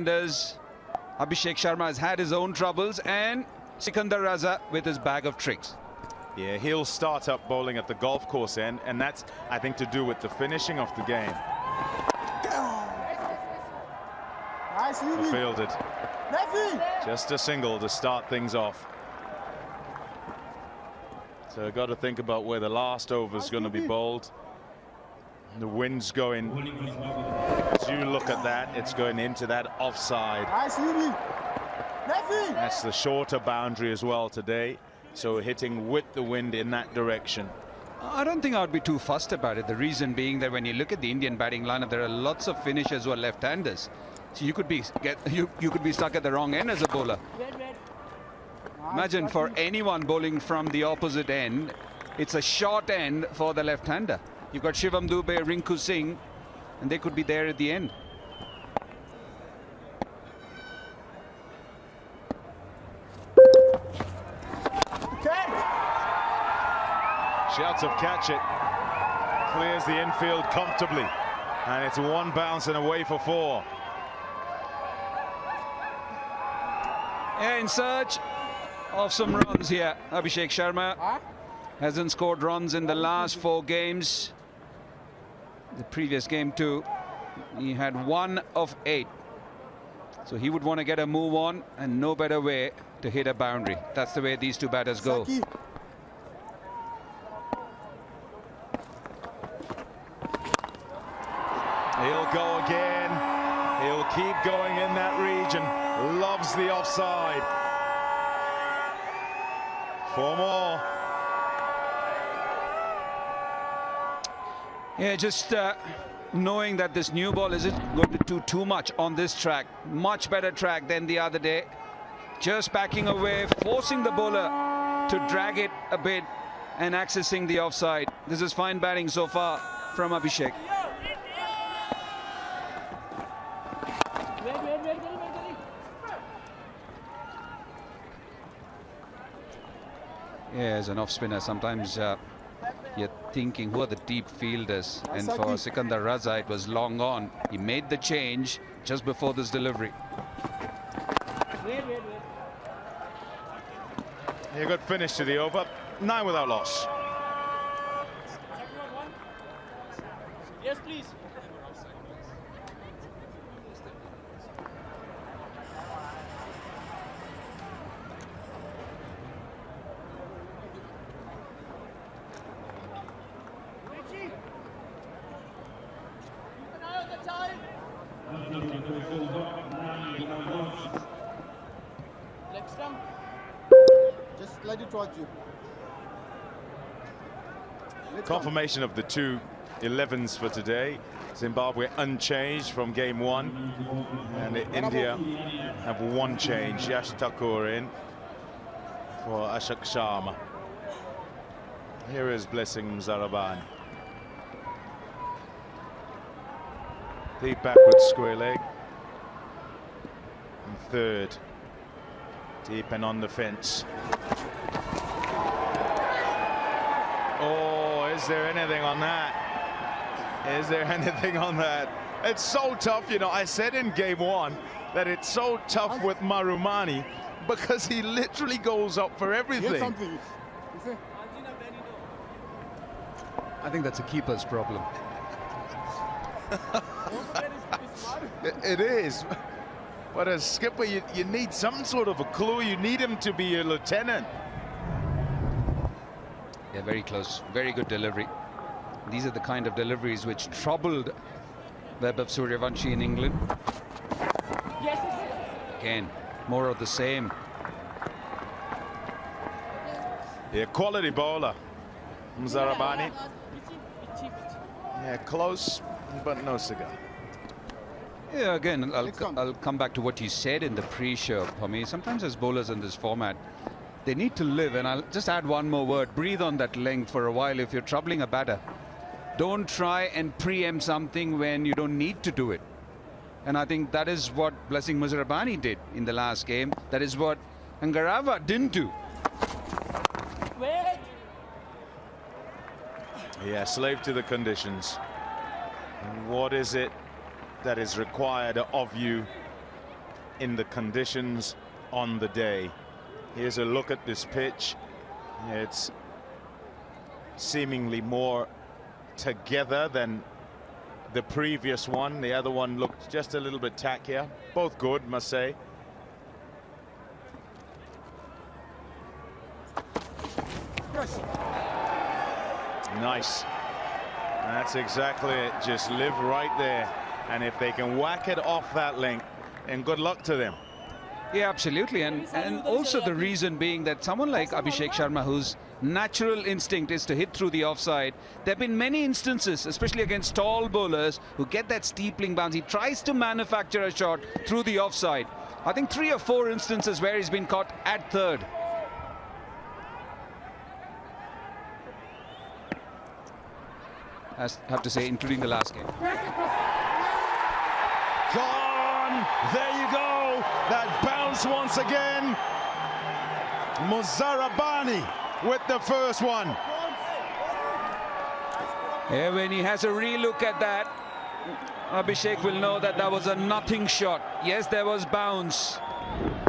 left-handers. Abhishek Sharma has had his own troubles, and Sikandar Raza with his bag of tricks. Yeah, he'll start up bowling at the golf course end, and that's, I think, to do with the finishing of the game. Fielded. Just a single to start things off. So I've got to think about where the last over is going to be bowled. The wind's going, as you look at that, it's going into that offside. That's the shorter boundary as well today. So hitting with the wind in that direction. I don't think I would be too fussed about it. The reason being that when you look at the Indian batting lineup, there are lots of finishers who are left-handers. So you could be stuck at the wrong end as a bowler. Imagine for anyone bowling from the opposite end, it's a short end for the left-hander. You've got Shivam Dube, Rinku Singh, and they could be there at the end. Shouts of catch it. Clears the infield comfortably. And it's one bounce and away for 4. Yeah, in search of some runs here. Abhishek Sharma hasn't scored runs in the last 4 games. The previous game too, he had 1 of 8. So he would want to get a move on, and no better way to hit a boundary. That's the way these two batters go. He'll go again. He'll keep going in that region. Loves the offside. 4 more. Yeah, just knowing that this new ball isn't going to do too much on this track. Much better track than the other day. Just backing away, forcing the bowler to drag it a bit and accessing the offside. This is fine batting so far from Abhishek. Yeah, as an off-spinner, sometimes you're thinking, who are the deep fielders? And for Sikandar Raza, it was long on. He made the change just before this delivery. A good finish to the over. 9 without loss. Yes, please. Just let it towards you. Confirmation of the 2 11s for today. Zimbabwe unchanged from game 1, and India have 1 change. Yash Thakur in for Ashok Sharma. Here is Blessing Mzarabani. Deep backward square leg. And 3rd. Deep and on the fence. Oh, is there anything on that? Is there anything on that? It's so tough, you know. I said in game 1 that it's so tough with Marumani because he literally goes up for everything. I think that's a keeper's problem. It is. But as skipper, you need some sort of a clue. You need him to be a lieutenant. Yeah, very close. Very good delivery. These are the kind of deliveries which troubled Vaibhav Suryawanshi in England. Again, more of the same. Yeah, quality bowler. Mzarabani. Yeah, close, but no cigar. Yeah, again, I'll come back to what you said in the pre-show. For me, sometimes as bowlers in this format, they need to live, and I'll just add one more word. Breathe on that length for a while if you're troubling a batter. Don't try and preempt something when you don't need to do it. And I think that is what Blessing Mzarabani did in the last game. That is what Angarava didn't do. Yeah, slave to the conditions. What is it that is required of you in the conditions on the day. Here's a look at this pitch. It's seemingly more together than the previous one. The other one looked just a little bit tackier. Both good, must say. Nice. That's exactly it. Just live right there. And if they can whack it off that length, then good luck to them. Yeah, absolutely. And also the reason being that someone like Abhishek Sharma, whose natural instinct is to hit through the offside, there have been many instances, especially against tall bowlers, who get that steepling bounce. He tries to manufacture a shot through the offside. I think 3 or 4 instances where he's been caught at third. I have to say, including the last game. Gone! There you go! That bounce once again. Muzarabani with the first one. Yeah, when he has a relook at that, Abhishek will know that that was a nothing shot. Yes, there was bounce,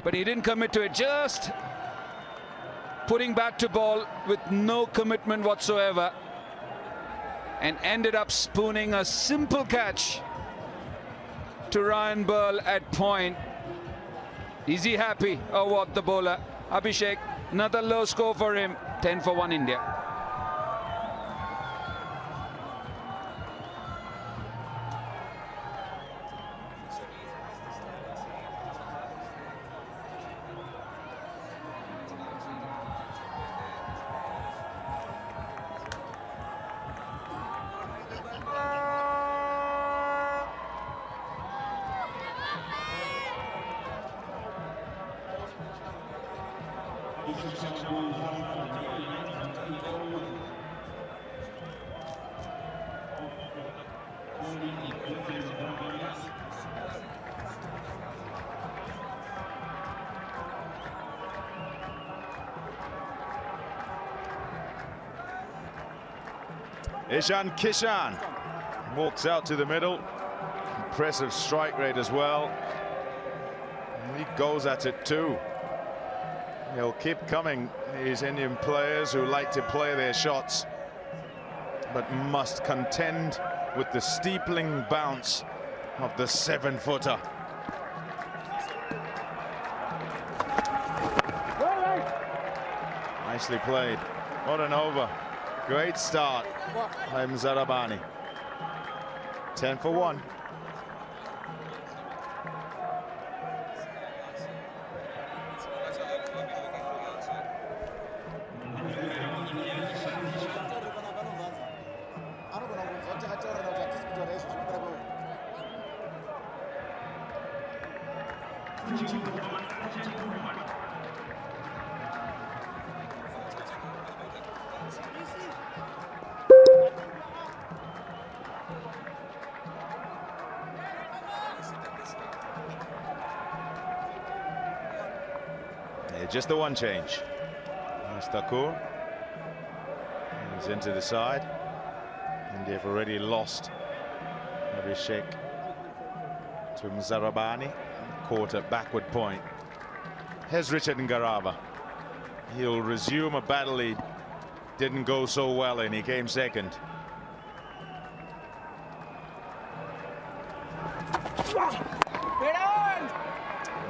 but he didn't commit to it. Just putting bat to ball with no commitment whatsoever, and ended up spooning a simple catch to Ryan Burl at point. Is he happy? Oh, what the bowler. Abhishek, another low score for him. 10 for 1 India. Ishan Kishan walks out to the middle. Impressive strike rate as well. And he goes at it too. He'll keep coming, these Indian players who like to play their shots, but must contend with the steepling bounce of the 7-footer. Nicely played. What an over. Great start by Muzarabani. 10 for 1. Just the one change. There's Thakur. He's into the side. India have already lost Abhishek to Muzarabani. Caught at backward point. Here's Richard Ngarava. He'll resume a battle he didn't go so well in. He came second.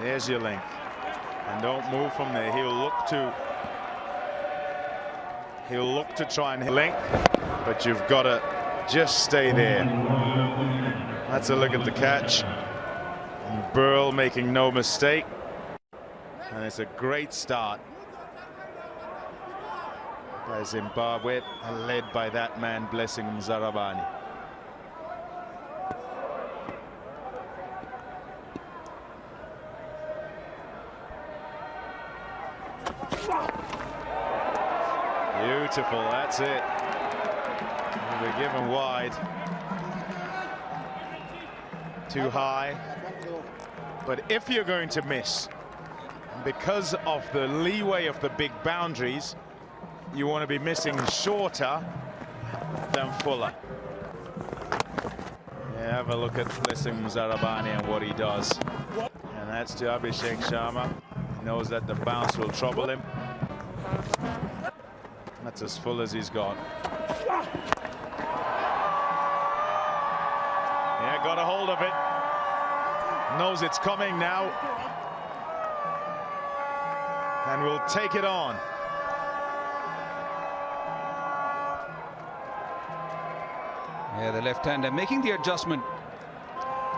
There's your length. And don't move from there. He'll look to try and hit length, but you've got to just stay there. That's a look at the catch. And Burl making no mistake. And it's a great start by Zimbabwe, led by that man Blessing Muzarabani. Beautiful, that's it. We're given wide. Too high. But if you're going to miss, because of the leeway of the big boundaries, you want to be missing shorter than fuller. Yeah, have a look at Blessing Muzarabani and what he does. And That's to Abhishek Sharma. He knows that the bounce will trouble him. That's as full as he's got. Yeah, got a hold of it. Knows it's coming now. And will take it on. Yeah, the left-hander making the adjustment,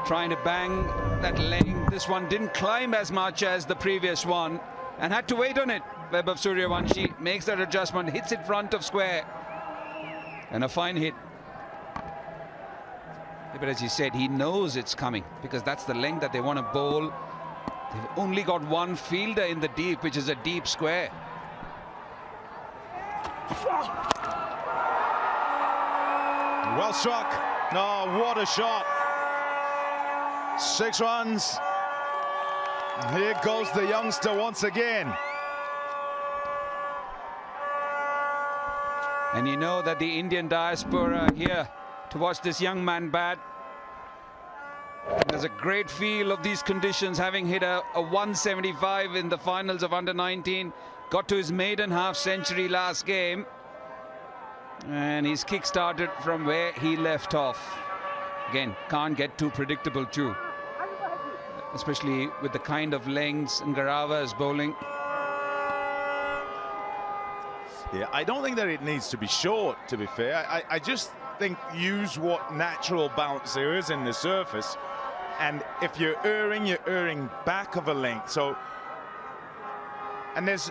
trying to bang that length. This one didn't climb as much as the previous one and had to wait on it. Vaibhav Suryawanshi makes that adjustment, hits it front of square, and a fine hit. But as he said, he knows it's coming because that's the length that they want to bowl. They've only got one fielder in the deep, which is a deep square. Well struck. Oh, what a shot. 6 runs. Here goes the youngster once again. And you know that the Indian diaspora here to watch this young man bat. There's a great feel of these conditions, having hit a 175 in the finals of under-19. Got to his maiden half-century last game. And he's kick-started from where he left off. Again, can't get too predictable too. Especially with the kind of lengths Ngarava is bowling. Yeah, I don't think that it needs to be short, to be fair. I just think use what natural bounce there is in the surface. And if you're erring back of a length. So, and there's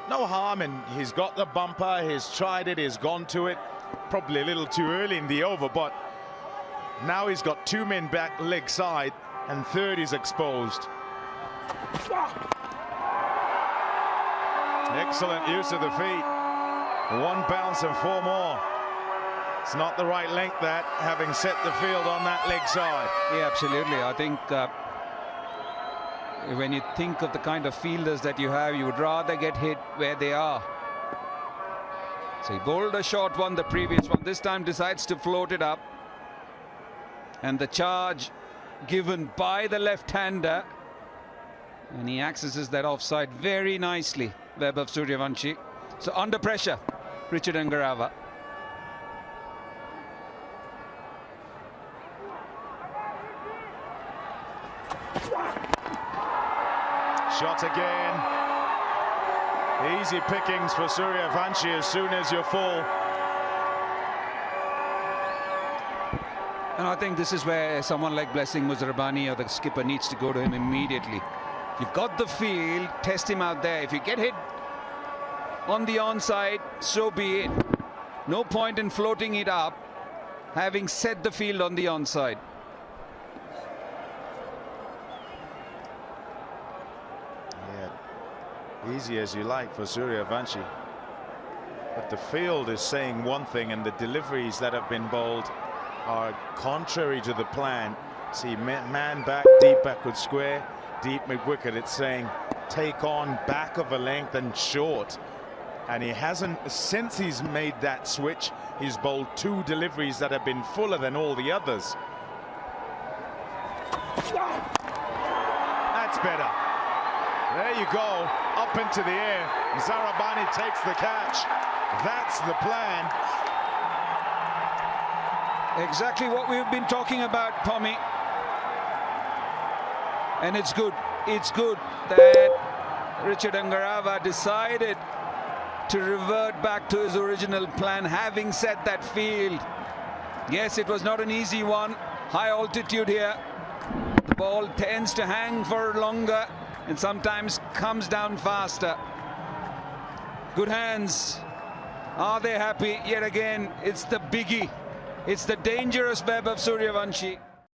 no harm in, he's got the bumper, he's tried it, he's gone to it. Probably a little too early in the over, but now he's got 2 men back leg side and third is exposed. Excellent use of the feet. 1 bounce and 4 more. It's not the right length, that, having set the field on that leg side. Yeah, absolutely. I think when you think of the kind of fielders that you have, you would rather get hit where they are. So he bowled a short one, the previous one. This time decides to float it up. And the charge given by the left-hander. And he accesses that offside very nicely, Vaibhav Suryawanshi. So under pressure, Richard Ngarava. Shot again. Easy pickings for Suryawanshi as soon as you're full. And I think this is where someone like Blessing Muzarabani or the skipper needs to go to him immediately. You've got the field, test him out there. If you get hit on the onside, so be it. No point in floating it up, having set the field on the onside. Easy as you like for Suryawanshi, but the field is saying one thing and the deliveries that have been bowled are contrary to the plan. See, man back, deep backward square, deep mid-wicket. It's saying take on back of a length and short, and he hasn't. Since he's made that switch, he's bowled 2 deliveries that have been fuller than all the others. That's better. There you go, up into the air. Zarabani takes the catch. That's the plan. Exactly what we've been talking about, Pommy. And it's good. It's good that Richard Ngarava decided to revert back to his original plan, having set that field. Yes, it was not an easy one. High altitude here. The ball tends to hang for longer and sometimes comes down faster. Good hands. Are they happy? Yet again, it's the biggie. It's the dangerous Vaibhav Suryawanshi.